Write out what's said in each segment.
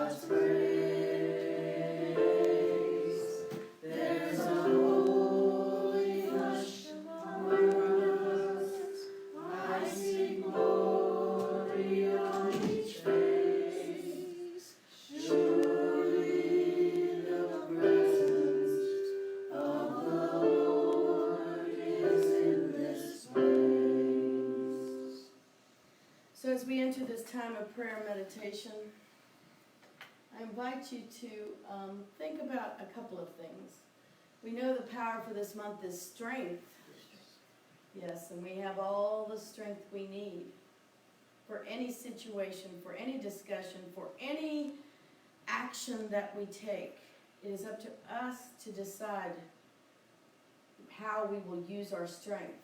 God's grace. There's a holy hush among us. I see glory on each face. Surely the presence of the Lord is in this place. So as we enter this time of prayer and meditation, I invite you to think about a couple of things. We know the power for this month is strength. Yes, and we have all the strength we need for any situation, for any discussion, for any action that we take. It is up to us to decide how we will use our strength.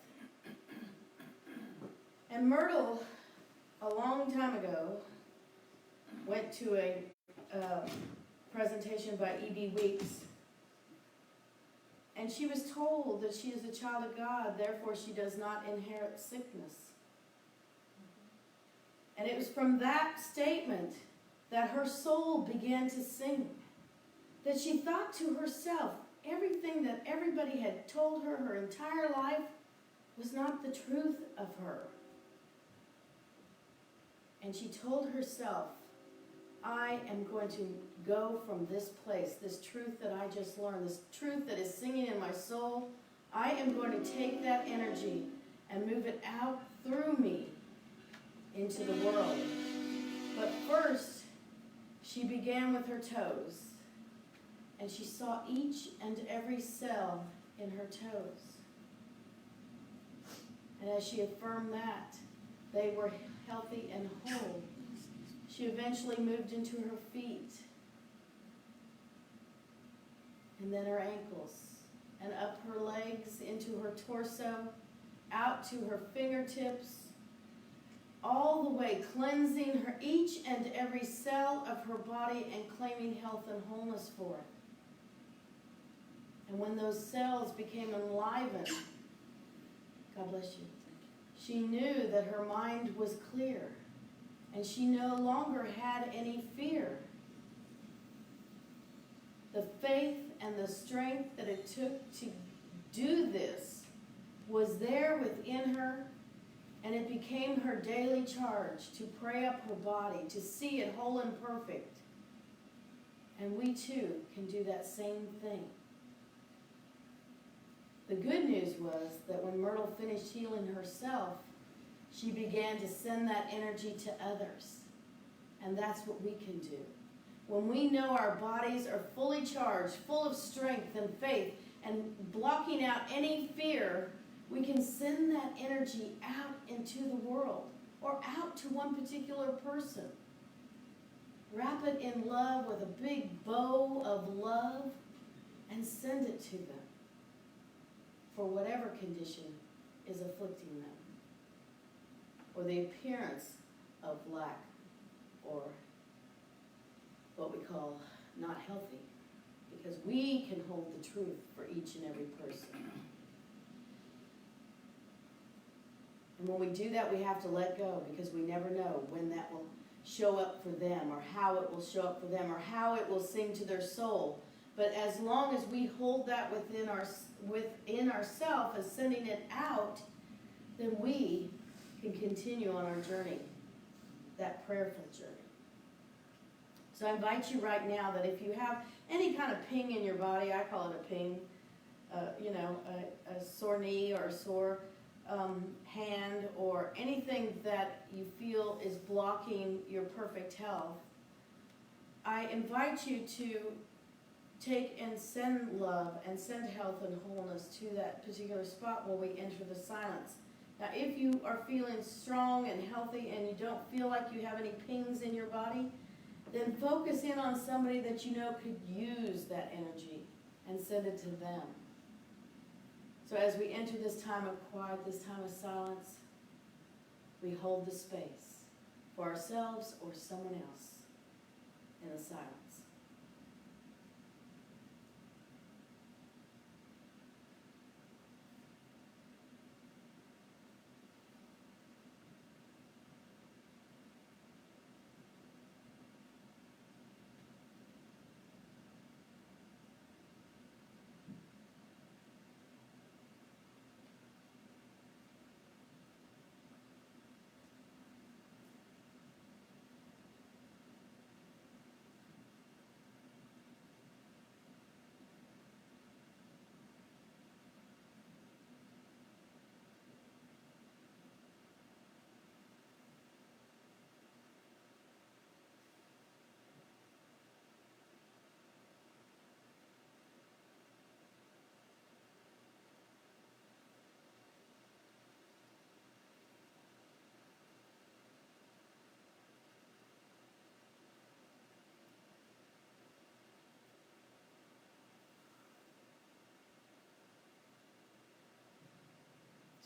And Myrtle, a long time ago, went to a presentation by E.B. Weeks, and she was told that she is a child of God, therefore she does not inherit sickness. And it was from that statement that her soul began to sing, that she thought to herself, everything that everybody had told her her entire life was not the truth of her. And she told herself, I am going to go from this place, this truth that I just learned, this truth that is singing in my soul. I am going to take that energy and move it out through me into the world. But first, she began with her toes, and she saw each and every cell in her toes. And as she affirmed that, they were healthy and whole. She eventually moved into her feet, and then her ankles, and up her legs, into her torso, out to her fingertips, all the way cleansing her each and every cell of her body and claiming health and wholeness for it. And when those cells became enlivened, God bless you, she knew that her mind was clear. And she no longer had any fear. The faith and the strength that it took to do this was there within her, and it became her daily charge to pray up her body, to see it whole and perfect. And we too can do that same thing. The good news was that when Myrtle finished healing herself, she began to send that energy to others. And that's what we can do. When we know our bodies are fully charged, full of strength and faith, and blocking out any fear, we can send that energy out into the world or out to one particular person. Wrap it in love with a big bow of love and send it to them for whatever condition is afflicting them, or the appearance of lack, or what we call not healthy, because we can hold the truth for each and every person. And when we do that, we have to let go, because we never know when that will show up for them, or how it will show up for them, or how it will sing to their soul. But as long as we hold that within ourselves as sending it out, then we can continue on our journey, that prayerful journey. So I invite you right now that if you have any kind of ping in your body, I call it a ping, a sore knee or a sore hand, or anything that you feel is blocking your perfect health, I invite you to take and send love and send health and wholeness to that particular spot where we enter the silence. Now, if you are feeling strong and healthy and you don't feel like you have any pings in your body, then focus in on somebody that you know could use that energy and send it to them. So as we enter this time of quiet, this time of silence, we hold the space for ourselves or someone else in the silence.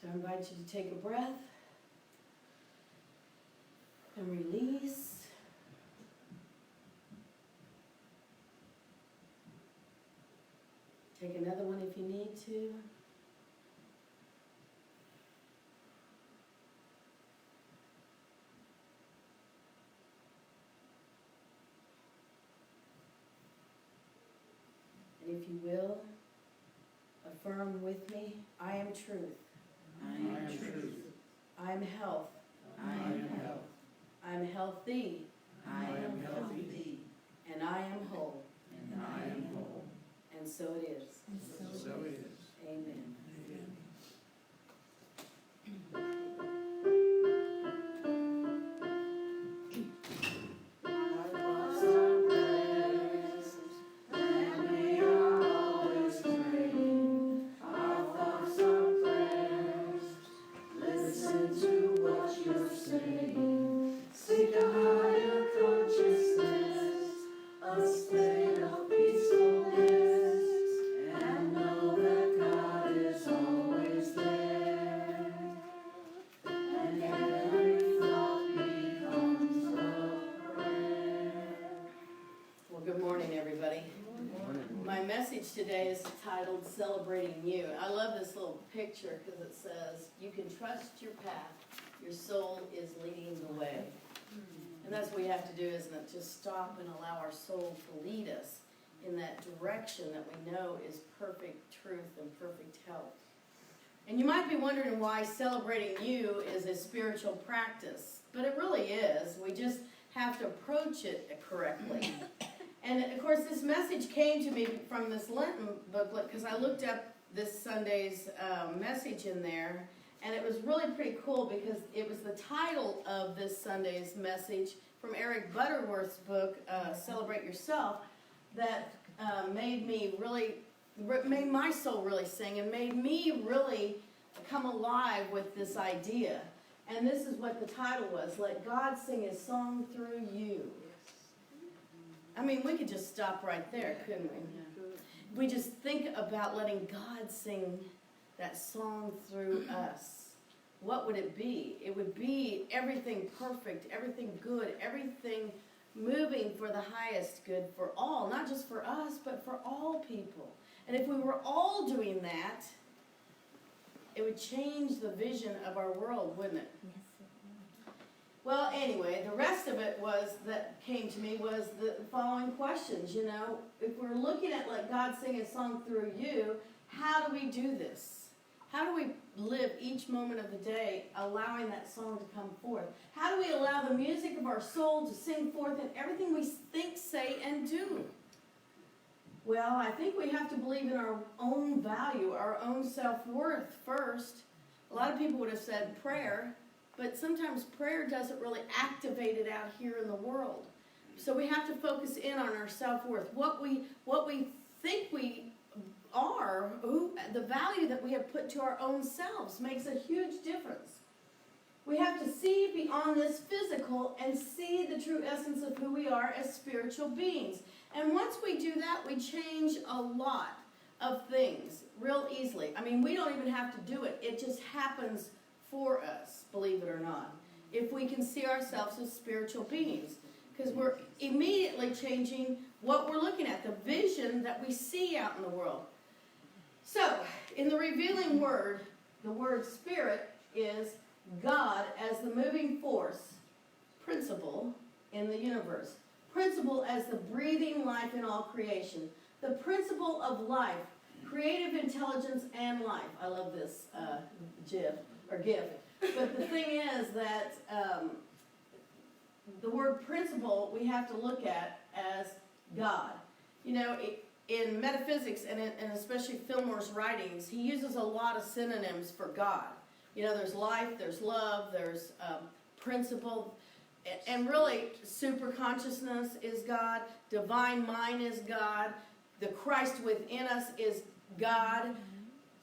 So I invite you to take a breath and release. Take another one if you need to. And if you will, affirm with me, I am truth. I am truth. I am health. I am health. I am healthy. I am healthy. And I am whole. And I am whole. And so it is. So it is. Amen. Today is titled Celebrating You. I love this little picture because it says, you can trust your path. Your soul is leading the way. And that's what we have to do, isn't it? Just stop and allow our soul to lead us in that direction that we know is perfect truth and perfect health. And you might be wondering why celebrating you is a spiritual practice. But it really is. We just have to approach it correctly. And of course, this message came to me from this Lenten booklet because I looked up this Sunday's message in there, and it was really pretty cool because it was the title of this Sunday's message from Eric Butterworth's book, Celebrate Yourself, that made my soul really sing and made me really come alive with this idea. And this is what the title was, Let God Sing His Song Through You. I mean, we could just stop right there, couldn't we? We just think about letting God sing that song through us. What would it be? It would be everything perfect, everything good, everything moving for the highest good for all, not just for us, but for all people. And if we were all doing that, it would change the vision of our world, wouldn't it? Well, anyway, the rest of it that came to me was the following questions. You know, if we're looking at let God sing a song through you, how do we do this? How do we live each moment of the day allowing that song to come forth? How do we allow the music of our soul to sing forth in everything we think, say, and do? Well, I think we have to believe in our own value, our own self-worth first. A lot of people would have said prayer. But sometimes prayer doesn't really activate it out here in the world. So we have to focus in on our self-worth. What we think we are, the value that we have put to our own selves makes a huge difference. We have to see beyond this physical and see the true essence of who we are as spiritual beings. And once we do that, we change a lot of things real easily. I mean, we don't even have to do it. It just happens for us, believe it or not, if we can see ourselves as spiritual beings, because we're immediately changing what we're looking at, the vision that we see out in the world. So, in the revealing word, the word spirit is God as the moving force, principle in the universe, principle as the breathing life in all creation, the principle of life, creative intelligence and life. I love this gift. But the thing is that the word principle we have to look at as God. You know, in metaphysics and especially Fillmore's writings, he uses a lot of synonyms for God. You know, there's life, there's love, there's principle, and really super consciousness is God, divine mind is God, the Christ within us is God,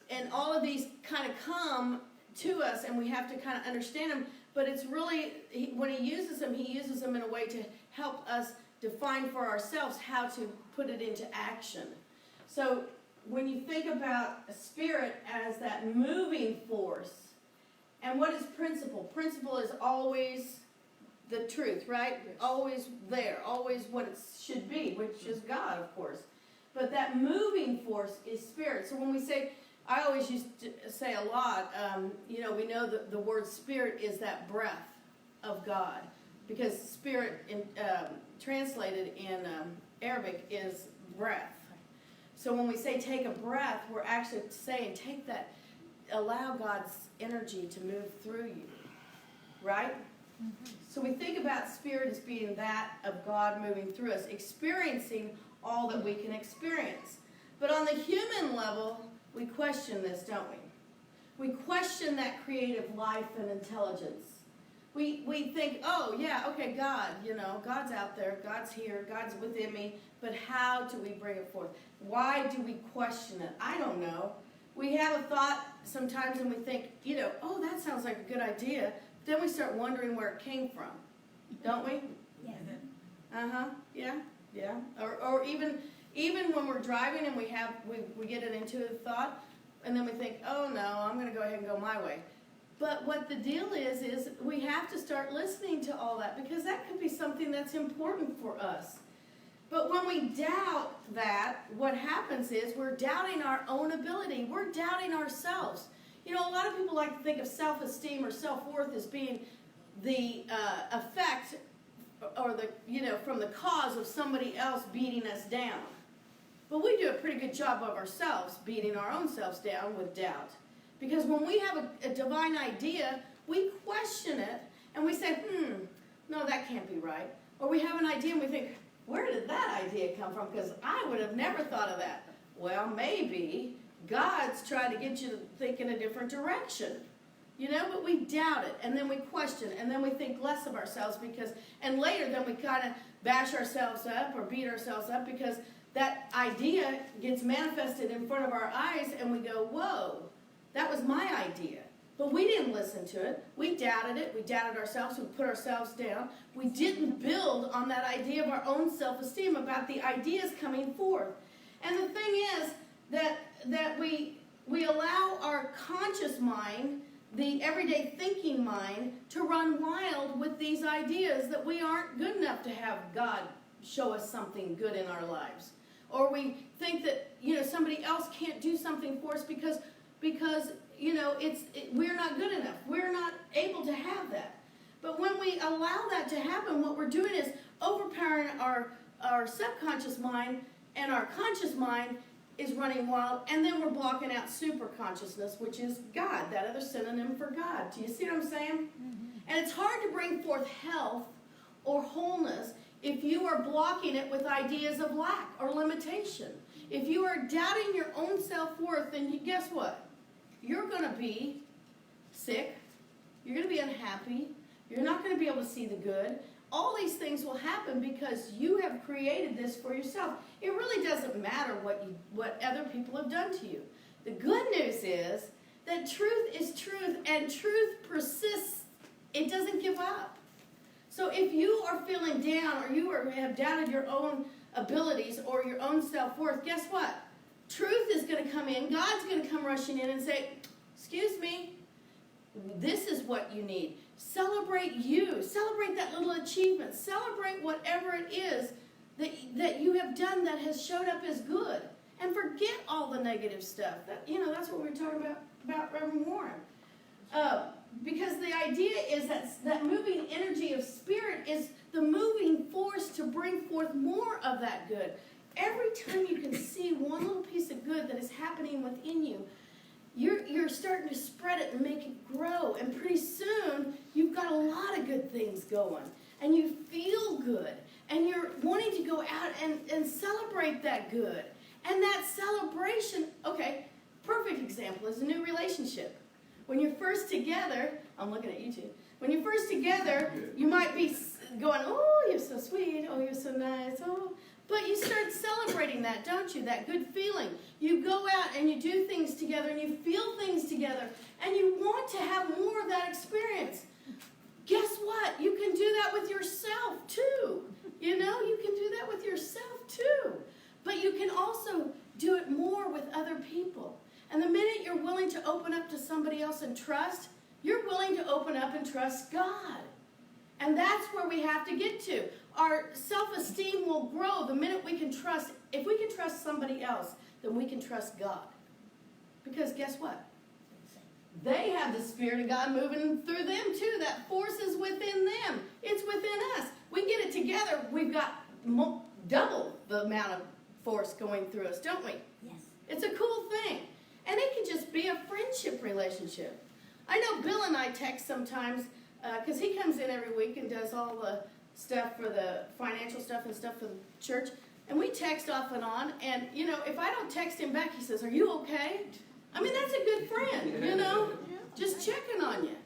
and all of these kind of come to us, and we have to kind of understand them. But it's really, when he uses them in a way to help us define for ourselves how to put it into action. So when you think about a spirit as that moving force, And what is principle? Principle is always the truth, right? Yes. Always there, always what it should be, which is God, of course. But that moving force is spirit. So when we say, I always used to say a lot, we know that the word spirit is that breath of God. Because spirit, translated in Arabic, is breath. So when we say take a breath, we're actually saying allow God's energy to move through you. Right? So we think about spirit as being that of God moving through us, experiencing all that we can experience. But on the human level, we question this, don't we? We question that creative life and intelligence. We think, oh, yeah, okay, God, God's out there, God's here, God's within me, but how do we bring it forth? Why do we question it? I don't know. We have a thought sometimes and we think, oh, that sounds like a good idea. Then we start wondering where it came from, don't we? Yeah. Yeah. Or even when we're driving and we get it into a thought, and then we think, oh no, I'm going to go ahead and go my way. But what the deal is we have to start listening to all that, because that could be something that's important for us. But when we doubt that, what happens is we're doubting our own ability. We're doubting ourselves. A lot of people like to think of self-esteem or self-worth as being the effect or from the cause of somebody else beating us down. But we do a pretty good job of ourselves beating our own selves down with doubt. Because when we have a divine idea, we question it and we say, no, that can't be right. Or we have an idea and we think, where did that idea come from? Because I would have never thought of that. Well, maybe God's trying to get you to think in a different direction. But we doubt it, and then we question, and then we think less of ourselves and later then we kind of bash ourselves up or beat ourselves up because that idea gets manifested in front of our eyes and we go, whoa, that was my idea. But we didn't listen to it. We doubted it. We doubted ourselves. We put ourselves down. We didn't build on that idea of our own self-esteem about the ideas coming forth. And the thing is that we allow our conscious mind, the everyday thinking mind, to run wild with these ideas that we aren't good enough to have God show us something good in our lives. Or we think that, somebody else can't do something for us because we're not good enough. We're not able to have that. But when we allow that to happen, what we're doing is overpowering our subconscious mind, and our conscious mind is running wild, and then we're blocking out super consciousness, which is God, that other synonym for God. Do you see what I'm saying? Mm-hmm. And it's hard to bring forth health or wholeness if you are blocking it with ideas of lack or limitation. If you are doubting your own self-worth, then guess what? You're going to be sick. You're going to be unhappy. You're not going to be able to see the good. All these things will happen because you have created this for yourself. It really doesn't matter what other people have done to you. The good news is that truth is truth, and truth persists. It doesn't give up. So if you are feeling down, or you have doubted your own abilities or your own self-worth, guess what? Truth is going to come in. God's going to come rushing in and say, excuse me, this is what you need. Celebrate you. Celebrate that little achievement. Celebrate whatever it is that you have done that has showed up as good. And forget all the negative stuff. That's what we were talking about Reverend Warren. Because the idea is that moving energy of spirit is the moving force to bring forth more of that good. Every time you can see one little piece of good that is happening within you, you're starting to spread it and make it grow. And pretty soon, you've got a lot of good things going. And you feel good. And you're wanting to go out and celebrate that good. And that celebration, okay, perfect example is a new relationship. When you're first together, I'm looking at you two. When you're first together, you might be going, oh, you're so sweet. Oh, you're so nice. Oh. But you start celebrating that, don't you? That good feeling. You go out and you do things together and you feel things together. And you want to have more of that experience. Guess what? You can do that with yourself, too. You can do that with yourself, too. But you can also do it more with other people. And the minute you're willing to open up to somebody else and trust, You're willing to open up and trust God. And that's where we have to get to. Our self-esteem will grow the minute we can trust. If we can trust somebody else, then we can trust God. Because guess what? They have the Spirit of God moving through them too. That force is within them. It's within us. We get it together. We've got double the amount of force going through us, don't we? Yes. It's a cool thing. And it can just be a friendship relationship. I know Bill and I text sometimes because he comes in every week and does all the stuff for the financial stuff and stuff for the church. And we text off and on. And, you know, if I don't text him back, he says, "Are you okay?" I mean, that's a good friend, you know, just checking on you.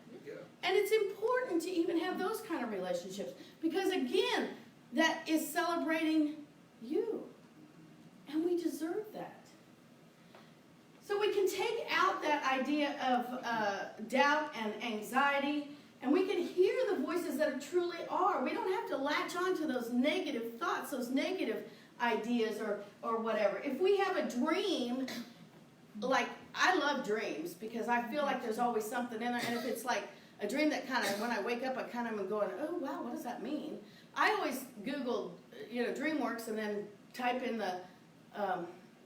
And it's important to even have those kind of relationships because, again, that is celebrating you. And we deserve that. So we can take out that idea of doubt and anxiety, and we can hear the voices that truly are. We don't have to latch on to those negative thoughts, those negative ideas or whatever. If we have a dream, like I love dreams because I feel like there's always something in there, and if it's like a dream that kind of, when I wake up, I kind of am going, "Oh, wow, what does that mean?" I always Google, you know, DreamWorks and then type in the,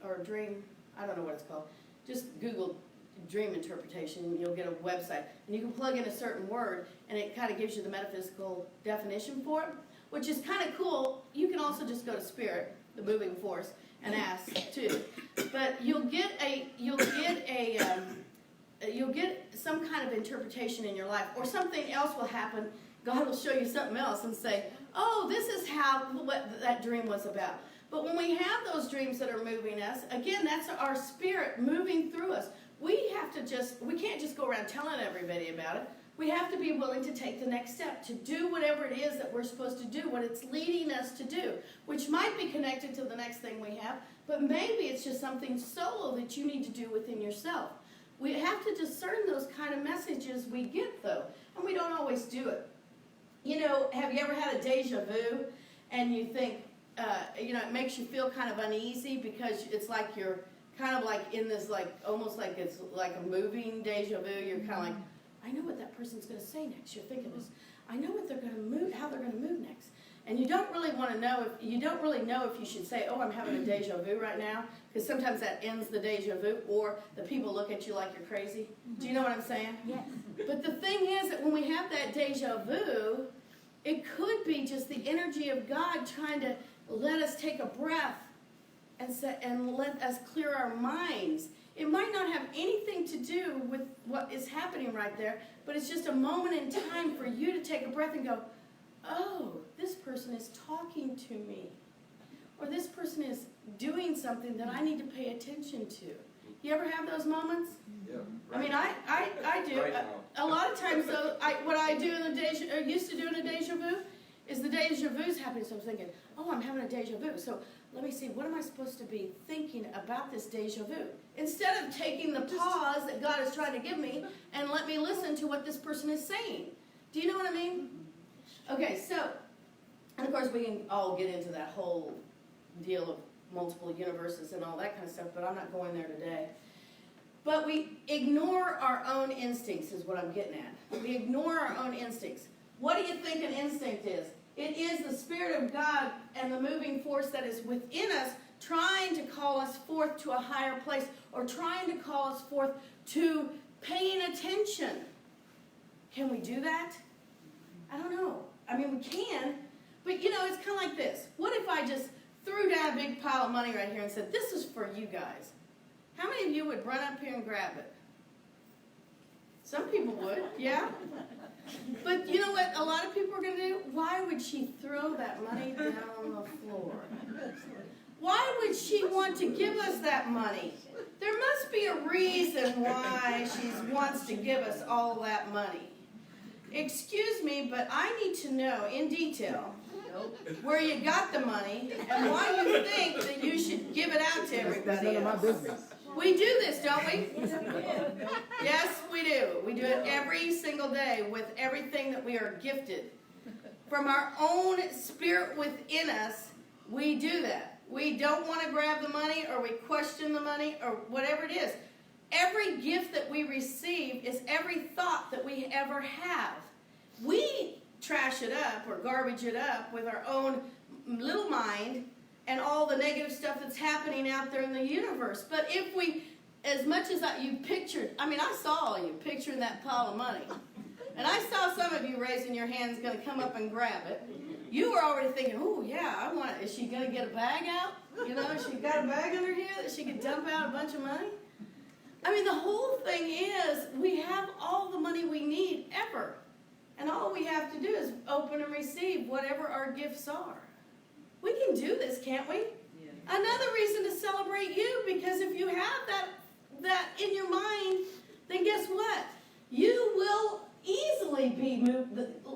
or dream, I don't know what it's called. Just Google dream interpretation and you'll get a website. And you can plug in a certain word and it kind of gives you the metaphysical definition for it, which is kind of cool. You can also just go to Spirit, the moving force, and ask too. But you'll get some kind of interpretation in your life, or something else will happen. God will show you something else and say, "Oh, this is what that dream was about." But when we have those dreams that are moving us, again, that's our spirit moving through us. We can't just go around telling everybody about it. We have to be willing to take the next step, to do whatever it is that we're supposed to do, what it's leading us to do, which might be connected to the next thing we have, but maybe it's just something solo that you need to do within yourself. We have to discern those kind of messages we get, though, and we don't always do it. You know, have you ever had a deja vu and you think, you know, it makes you feel kind of uneasy because it's like you're kind of like in this, like, almost like it's like a moving deja vu. You're kind of like, I know what that person's going to say next. You're thinking this. I know what they're going to move, how they're going to move next. And you don't really want to know if you don't really know if you should say, "Oh, I'm having a deja vu right now," because sometimes that ends the deja vu, or the people look at you like you're crazy. Do you know what I'm saying? Yes. But the thing is that when we have that deja vu, it could be just the energy of God trying to let us take a breath and let us clear our minds. It might not have anything to do with what is happening right there, but it's just a moment in time for you to take a breath and go, "Oh, this person is talking to me." Or this person is doing something that I need to pay attention to. You ever have those moments? Yeah. I mean, I do. Right now. A lot of times, though, what I do in the used to do in a deja vu is the deja vu's happening. So I'm thinking, "Oh, I'm having a deja vu. So let me see, what am I supposed to be thinking about this deja vu?" Instead of taking the pause that God is trying to give me and let me listen to what this person is saying. Do you know what I mean? Okay, so, and of course we can all get into that whole deal of multiple universes and all that kind of stuff, but I'm not going there today. But we ignore our own instincts is what I'm getting at. We ignore our own instincts. What do you think an instinct is? It is the Spirit of God and the moving force that is within us trying to call us forth to a higher place, or trying to call us forth to paying attention. Can we do that? I don't know. I mean, we can, but you know, it's kind of like this. What if I just threw down a big pile of money right here and said, "This is for you guys"? How many of you would run up here and grab it? Some people would, yeah. But you know what a lot of people are going to do? Why would she throw that money down on the floor? Why would she want to give us that money? There must be a reason why she wants to give us all that money. Excuse me, but I need to know in detail where you got the money and why you think that you should give it out to everybody That's none of my else. business. We do this, don't we? Yes, we do. We do it every single day with everything that we are gifted. From our own spirit within us, we do that. We don't want to grab the money, or we question the money, or whatever it is. every gift that we receive is every thought that we ever have. We trash it up or garbage it up with our own little mind and all the negative stuff that's happening out there in the universe. But if we, as much as you pictured, I saw you picturing that pile of money. And I saw some of you raising your hands going to come up and grab it. You were already thinking, oh, yeah, I want it. Is she going to get a bag out? You know, she got a bag under here that she could dump out a bunch of money? The whole thing is we have all the money we need ever. And all we have to do is open and receive whatever our gifts are. We can do this, can't we? Yeah. Another reason to celebrate you, because if you have that in your mind, then guess what? You will easily be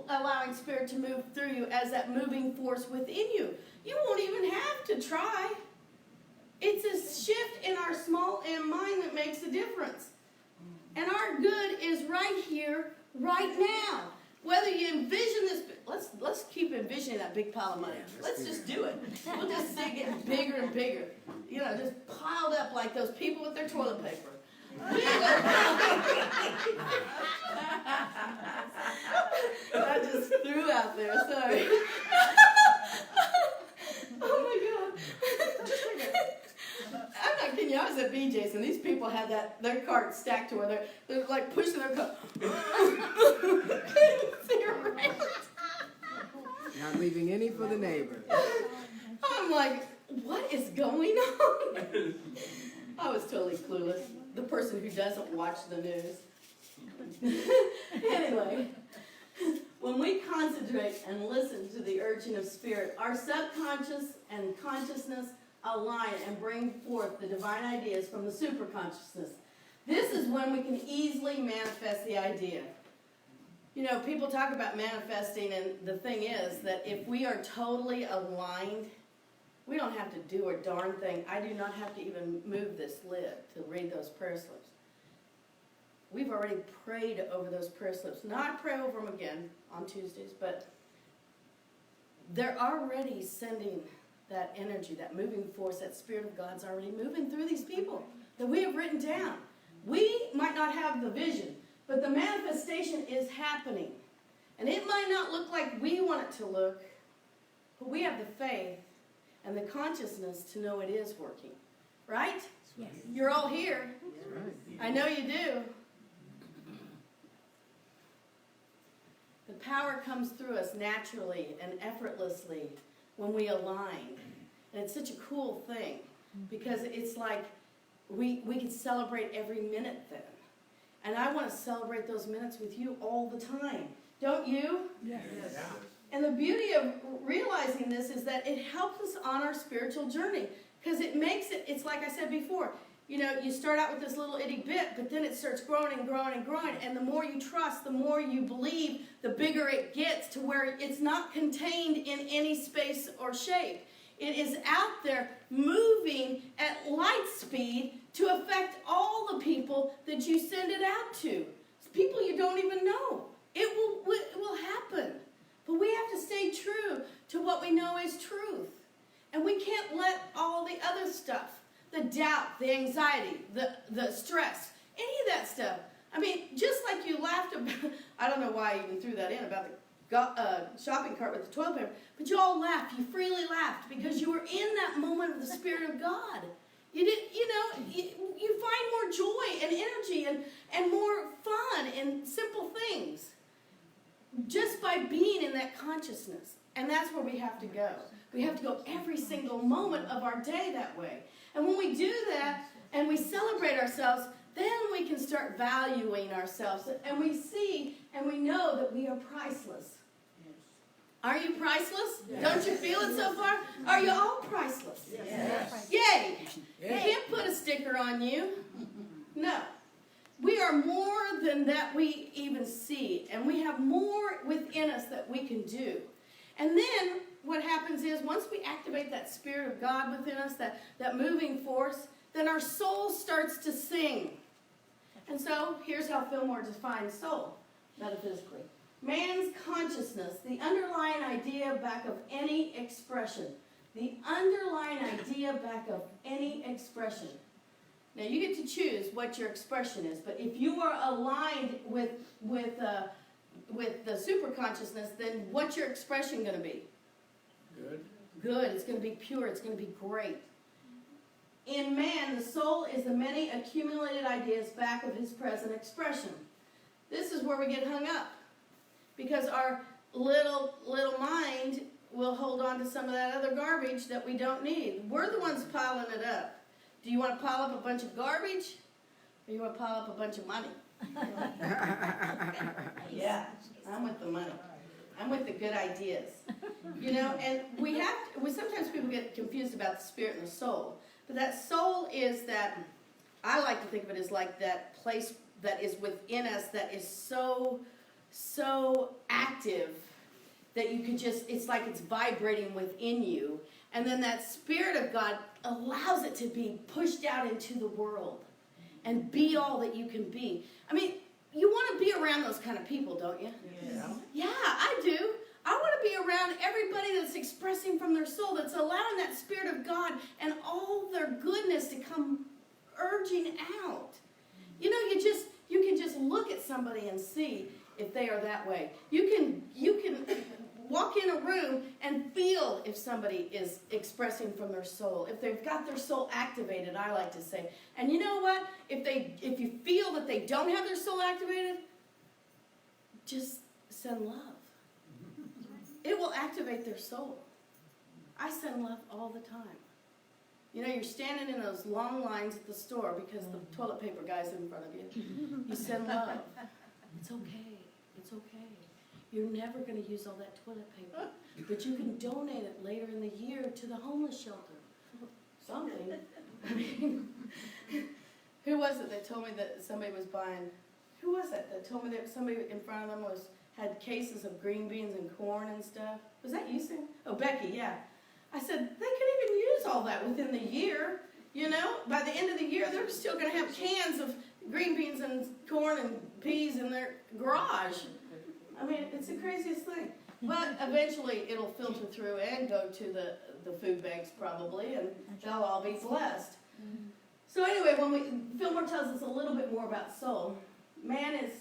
allowing Spirit to move through you as that moving force within you. You won't even have to try. It's a shift in our small M mind that makes a difference. And our good is right here, right now. Whether you envision this, let's keep envisioning that big pile of money. Let's just do it. We'll just see it getting bigger and bigger. You know, just piled up like those people with their toilet paper. I just threw out there, sorry. Oh my God. I'm not kidding you, I was at BJ's and these people had their cart stacked to where they're like pushing their cart. Not leaving any for the neighbor. I'm like, what is going on? I was totally clueless. The person who doesn't watch the news. Anyway, when we concentrate and listen to the urging of Spirit, our subconscious and consciousness align and bring forth the divine ideas from the superconsciousness. This is when we can easily manifest the idea. You know, people talk about manifesting, and the thing is that if we are totally aligned, we don't have to do a darn thing. I do not have to even move this lid to read those prayer slips. We've already prayed over those prayer slips. Now I pray over them again on Tuesdays, but they're already sending that energy, that moving force, that Spirit of God's already moving through these people that we have written down. We might not have the vision, but the manifestation is happening. And it might not look like we want it to look, but we have the faith and the consciousness to know it is working. Right? Yes. You're all here. Right. I know you do. The power comes through us naturally and effortlessly when we align. And it's such a cool thing because it's like we can celebrate every minute then. And I want to celebrate those minutes with you all the time. Don't you? Yes. Yeah. And the beauty of realizing this is that it helps us on our spiritual journey because it makes it, it's like I said before, you know, you start out with this little itty bit, but then it starts growing and growing and growing. And the more you trust, the more you believe, the bigger it gets to where it's not contained in any space or shape. It is out there moving at light speed to affect all the people that you send it out to. It's people you don't even know. It will happen. But we have to stay true to what we know is truth. And we can't let all the other stuff, the doubt, the anxiety, the stress, any of that stuff. I mean, just like you laughed about, I don't know why I even threw that in about the shopping cart with the toilet paper, but you all laughed. You freely laughed because you were in that moment of the Spirit of God. You did, you find more joy and energy and more fun in simple things just by being in that consciousness. And that's where we have to go. We have to go every single moment of our day that way. And when we do that and we celebrate ourselves, then we can start valuing ourselves. And we see and we know that we are priceless. Are you priceless? Yes. Don't you feel it so far? Are you all priceless? Yes. Yay! Yes. You can't put a sticker on you. No. We are more than that we even see. And we have more within us that we can do. And then what happens is once we activate that Spirit of God within us, that moving force, then our soul starts to sing. And so here's how Fillmore defines soul metaphysically. Man's consciousness, the underlying idea back of any expression. The underlying idea back of any expression. Now you get to choose what your expression is, but if you are aligned with the super consciousness, then what's your expression going to be? Good. Good. It's going to be pure. It's going to be great. In man, the soul is the many accumulated ideas back of his present expression. This is where we get hung up, because our little mind will hold on to some of that other garbage that we don't need. We're the ones piling it up. Do you want to pile up a bunch of garbage, or you want to pile up a bunch of money? Yeah, I'm with the money. I'm with the good ideas. You know, and sometimes people get confused about the spirit and the soul. But that soul is that, I like to think of it as like that place that is within us that is so active that you could just, it's like it's vibrating within you. And then that Spirit of God allows it to be pushed out into the world and be all that you can be. I mean, you want to be around those kind of people, don't you? Yeah. Yeah, I do. I want to be around everybody that's expressing from their soul, that's allowing that Spirit of God and all their goodness to come urging out. You know, you can just look at somebody and see if they are that way. You can walk in a room and feel if somebody is expressing from their soul, if they've got their soul activated, I like to say. And you know what? If you feel that they don't have their soul activated, just send love. It will activate their soul. I send love all the time. You know, you're standing in those long lines at the store because the toilet paper guy's in front of you. You send love. It's okay. It's okay. You're never going to use all that toilet paper. But you can donate it later in the year to the homeless shelter. Something. I mean, who was it that told me that somebody was buying, who was it that told me that somebody in front of them had cases of green beans and corn and stuff? Was that you, Sam? Oh, Becky, yeah. I said, they could even use all that within the year. You know, by the end of the year, they're still going to have cans of green beans and corn and peas in their garage. I mean, it's the craziest thing. But eventually, it'll filter through and go to the food banks probably, and they'll all be blessed. So anyway, Fillmore tells us a little bit more about soul. Man is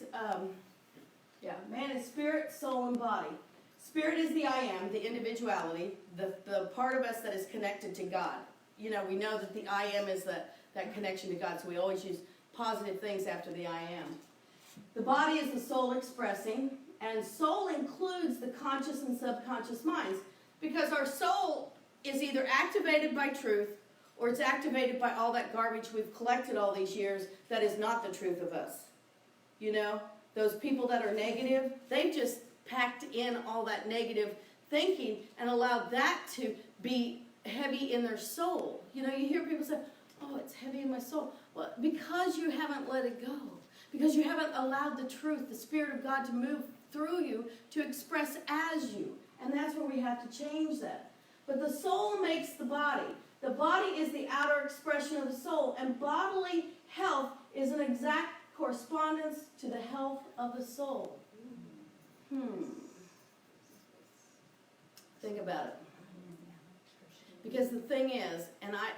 spirit, soul, and body. Spirit is the I am, the individuality, the part of us that is connected to God. You know, we know that the I am is that connection to God, so we always use positive things after the I am. The body is the soul expressing, and soul includes the conscious and subconscious minds, because our soul is either activated by truth or it's activated by all that garbage we've collected all these years that is not the truth of us. You know, those people that are negative, they've just packed in all that negative thinking and allowed that to be heavy in their soul. You know, you hear people say, oh, it's heavy in my soul. Well, because you haven't let it go. Because you haven't allowed the truth, the Spirit of God to move through you to express as you. And that's where we have to change that. But the soul makes the body. The body is the outer expression of the soul. And bodily health is an exact correspondence to the health of the soul. Think about it. Because the thing is, and I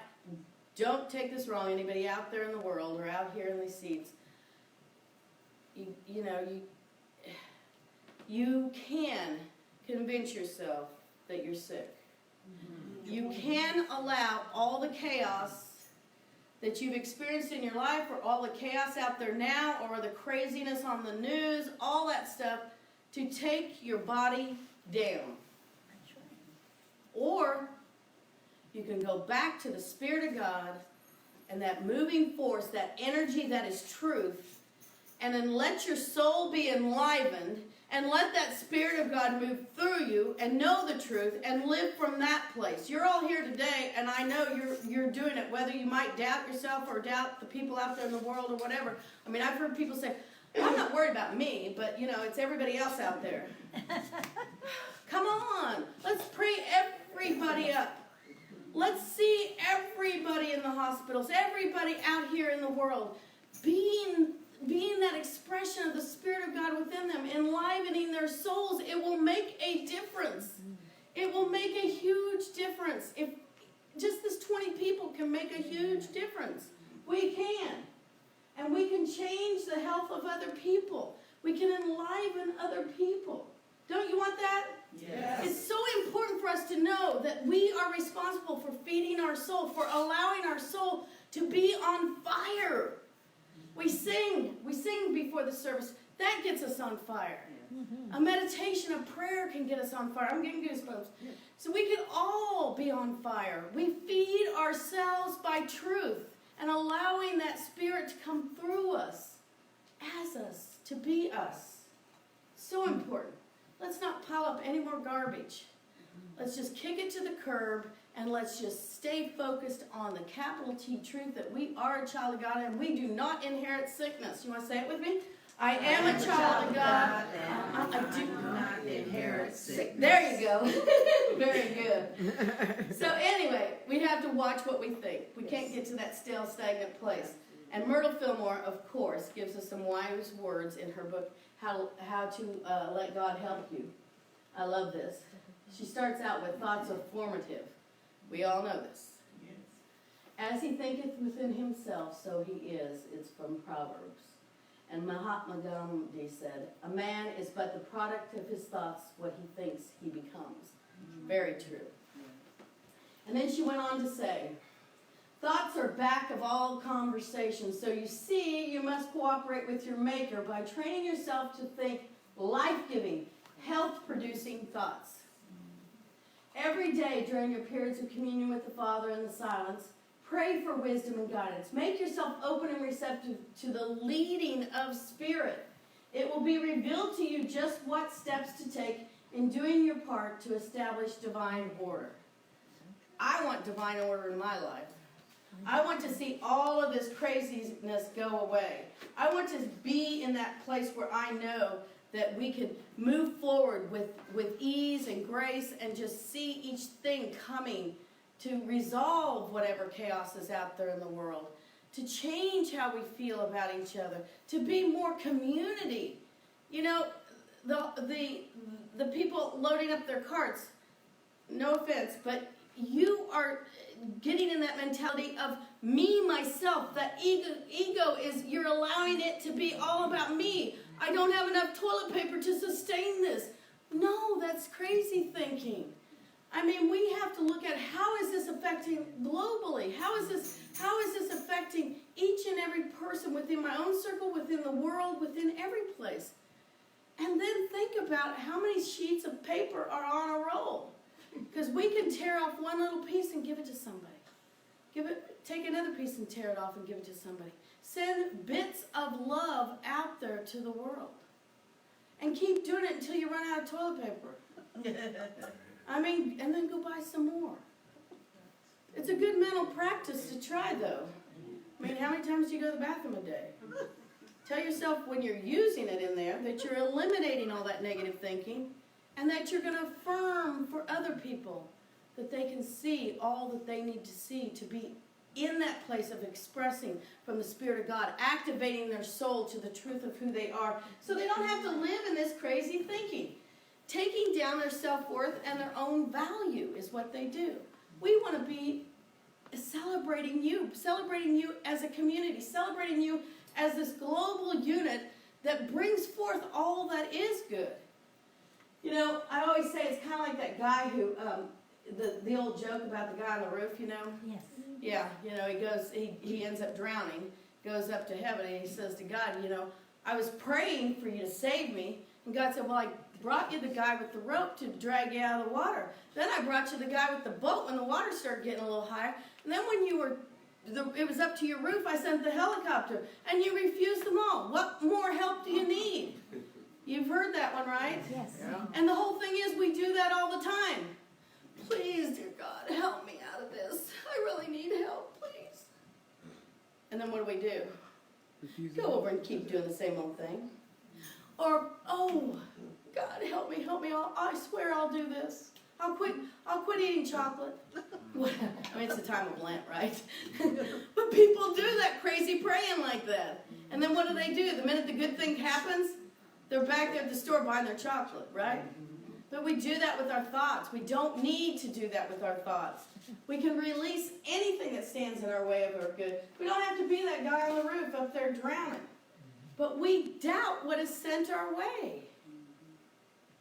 don't take this wrong, anybody out there in the world or out here in these seats, you can convince yourself that you're sick. You can allow all the chaos that you've experienced in your life, or all the chaos out there now, or the craziness on the news, all that stuff, to take your body down. Or you can go back to the Spirit of God and that moving force, that energy that is truth, and then let your soul be enlivened, and let that Spirit of God move through you and know the truth and live from that place. You're all here today, and I know you're doing it, whether you might doubt yourself or doubt the people out there in the world or whatever. I mean, I've heard people say, well, I'm not worried about me, but, you know, it's everybody else out there. Come on. Let's pray everybody up. Let's see everybody in the hospitals, everybody out here in the world being that expression of the Spirit of God within them, enlivening their souls. It will make a difference. It will make a huge difference. If just this 20 people can make a huge difference, we can. And we can change the health of other people. We can enliven other people. Don't you want that? Yes. It's so important for us to know that we are responsible for feeding our soul, for allowing our soul to be on fire. We sing before the service. That gets us on fire. A meditation, a prayer can get us on fire. I'm getting goosebumps. So we can all be on fire. We feed ourselves by truth and allowing that Spirit to come through us, as us, to be us. So important. Let's not pile up any more garbage. Let's just kick it to the curb and let's just stay focused on the capital T truth that we are a child of God and we do not inherit sickness. You want to say it with me? I am a child of God. I do not inherit sickness. There you go. Very good. So anyway, we have to watch what we think. We can't get to that stale, stagnant place. And Myrtle Fillmore, of course, gives us some wise words in her book, How to Let God Help You. I love this. She starts out with thoughts are formative. We all know this. As he thinketh within himself, so he is. It's from Proverbs. And Mahatma Gandhi said, a man is but the product of his thoughts, what he thinks he becomes. Very true. And then she went on to say, thoughts are back of all conversations. So you see, you must cooperate with your maker by training yourself to think life-giving, health-producing thoughts. Every day during your periods of communion with the Father in the silence, pray for wisdom and guidance. Make yourself open and receptive to the leading of Spirit. It will be revealed to you just what steps to take in doing your part to establish divine order. I want divine order in my life. I want to see all of this craziness go away. I want to be in that place where I know that we can move forward with ease and grace and just see each thing coming to resolve whatever chaos is out there in the world, to change how we feel about each other, to be more community. You know, the people loading up their carts, no offense, but you are getting in that mentality of me, myself. That ego is, you're allowing it to be all about me. I don't have enough toilet paper to sustain this. No, that's crazy thinking. I mean, we have to look at how is this affecting globally? How is this affecting each and every person within my own circle, within the world, within every place? And then think about how many sheets of paper are on a roll. Because we can tear off one little piece and give it to somebody. Take another piece and tear it off and give it to somebody. Send bits of love out there to the world. And keep doing it until you run out of toilet paper. I mean, and then go buy some more. It's a good mental practice to try, though. I mean, how many times do you go to the bathroom a day? Tell yourself when you're using it in there that you're eliminating all that negative thinking and that you're going to affirm for other people that they can see all that they need to see to be in that place of expressing from the Spirit of God, activating their soul to the truth of who they are so they don't have to live in this crazy thinking. Taking down their self-worth and their own value is what they do. We want to be celebrating you as a community, celebrating you as this global unit that brings forth all that is good. You know, I always say it's kind of like that guy who, the old joke about the guy on the roof, you know? Yes. Yeah, you know, he ends up drowning, goes up to heaven, and he says to God, you know, I was praying for you to save me. And God said, well, I brought you the guy with the rope to drag you out of the water. Then I brought you the guy with the boat when the water started getting a little higher. And then when it was up to your roof, I sent the helicopter. And you refused them all. What more help do you need? You've heard that one, right? Yes. Yeah. And the whole thing is we do that all the time. Please, dear God, help me out of this. I really need help, please. And then what do? Go over and keep doing the same old thing. Or, oh, God, help me. I swear I'll do this. I'll quit eating chocolate. I mean, it's the time of Lent, right? But people do that crazy praying like that. And then what do? The minute the good thing happens, they're back there at the store buying their chocolate, right? But we do that with our thoughts. We don't need to do that with our thoughts. We can release anything that stands in our way of our good. We don't have to be that guy on the roof up there drowning. But we doubt what is sent our way.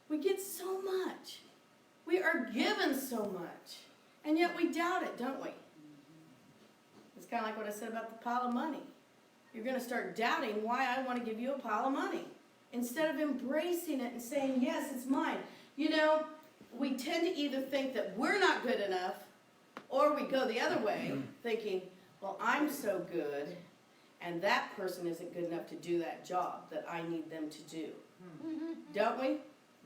We get so much. We are given so much. And yet we doubt it, don't we? It's kind of like what I said about the pile of money. You're going to start doubting why I want to give you a pile of money, instead of embracing it and saying, yes, it's mine. You know, we tend to either think that we're not good enough, or we go the other way, thinking, well, I'm so good, and that person isn't good enough to do that job that I need them to do. Don't we?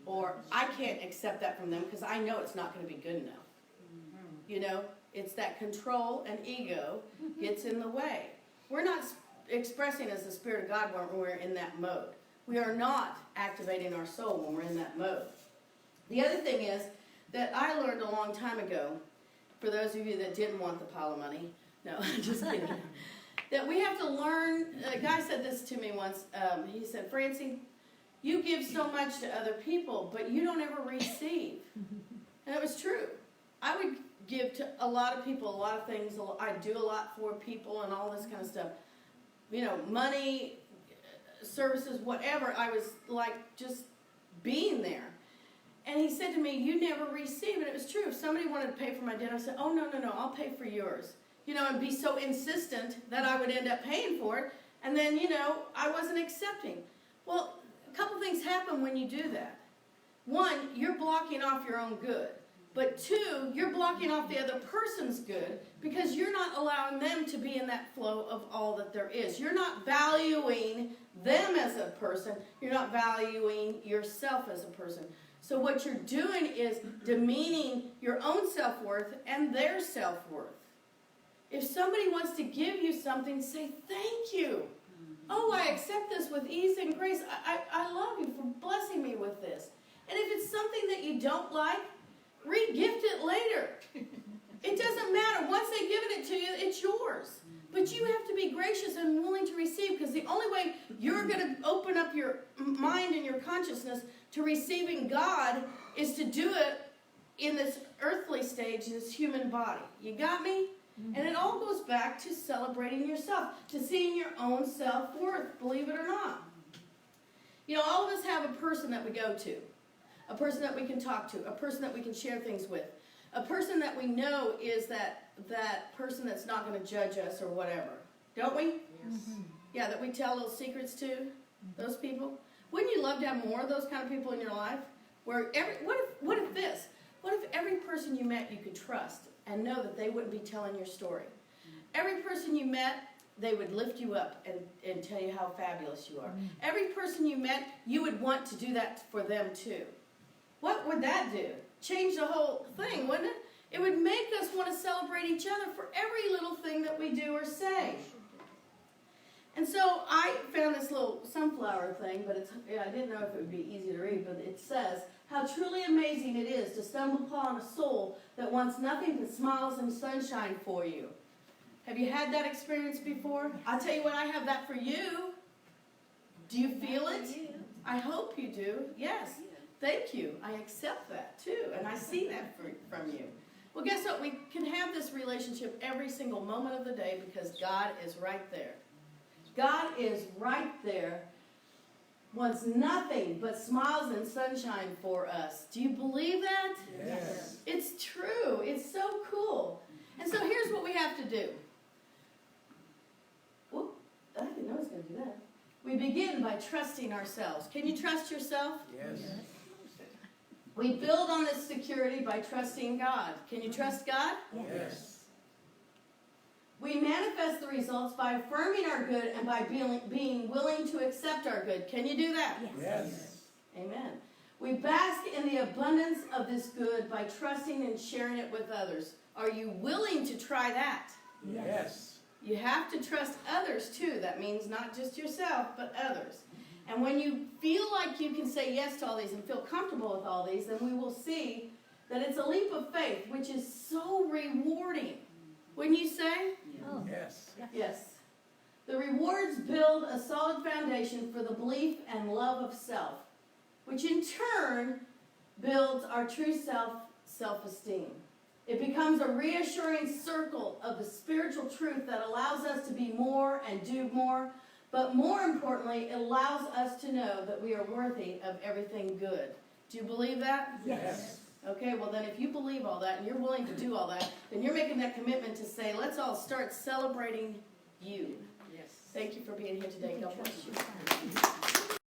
Or I can't accept that from them because I know it's not going to be good enough. You know, it's that control and ego gets in the way. We're not expressing as the Spirit of God when we're in that mode. We are not activating our soul when we're in that mode. The other thing is that I learned a long time ago, for those of you that didn't want the pile of money, no, just kidding, that we have to learn. A guy said this to me once. He said, Francie, you give so much to other people, but you don't ever receive. And it was true. I would give to a lot of people, a lot of things. I do a lot for people and all this kind of stuff. You know, money, services, whatever. I was like just being there. And he said to me, you never receive. And it was true. If somebody wanted to pay for my dinner, I said, oh, no, I'll pay for yours. You know, and be so insistent that I would end up paying for it. And then, you know, I wasn't accepting. Well, a couple things happen when you do that. One, you're blocking off your own good. But two, you're blocking off the other person's good because you're not allowing them to be in that flow of all that there is. You're not valuing them as a person. You're not valuing yourself as a person. So what you're doing is demeaning your own self-worth and their self-worth. If somebody wants to give you something, say thank you. Oh, I accept this with ease and grace. I love you for blessing me with this. And if it's something that you don't like, re-gift it later. It doesn't matter. Once they've given it to you, it's yours. But you have to be gracious and willing to receive, because the only way you're going to open up your mind and your consciousness to receiving God is to do it in this earthly stage, this human body. You got me? And it all goes back to celebrating yourself, to seeing your own self-worth, believe it or not. You know, all of us have a person that we go to, a person that we can talk to, a person that we can share things with, a person that we know is that person that's not going to judge us or whatever. Don't we? Yes. Yeah, that we tell little secrets to, those people. Wouldn't you love to have more of those kind of people in your life? What if every person you met you could trust and know that they wouldn't be telling your story? Every person you met, they would lift you up and tell you how fabulous you are. Every person you met, you would want to do that for them too. What would that do? Change the whole thing, wouldn't it? It would make us want to celebrate each other for every little thing that we do or say. And so I found this little sunflower thing, but I didn't know if it would be easy to read, but it says, how truly amazing it is to stumble upon a soul that wants nothing but smiles and sunshine for you. Have you had that experience before? I'll tell you what, I have that for you. Do you feel it? I hope you do. Yes. Thank you. I accept that too, and I see that from you. Well, guess what? We can have this relationship every single moment of the day because God is right there. God is right there, wants nothing but smiles and sunshine for us. Do you believe that? Yes. It's true. It's so cool. And so here's what we have to do. Whoop, I didn't know I was going to do that. We begin by trusting ourselves. Can you trust yourself? Yes. We build on this security by trusting God. Can you trust God? Yes. We manifest the results by affirming our good and by being willing to accept our good. Can you do that? Yes. Amen. We bask in the abundance of this good by trusting and sharing it with others. Are you willing to try that? Yes. You have to trust others too. That means not just yourself, but others. And when you feel like you can say yes to all these and feel comfortable with all these, then we will see that it's a leap of faith, which is so rewarding. Wouldn't you say? Yes. Yes. The rewards build a solid foundation for the belief and love of self, which in turn builds our true self-esteem. It becomes a reassuring circle of the spiritual truth that allows us to be more and do more. But more importantly, it allows us to know that we are worthy of everything good. Do you believe that? Yes. Okay, well then if you believe all that and you're willing to do all that, then you're making that commitment to say, let's all start celebrating you. Yes. Thank you for being here today. God bless you.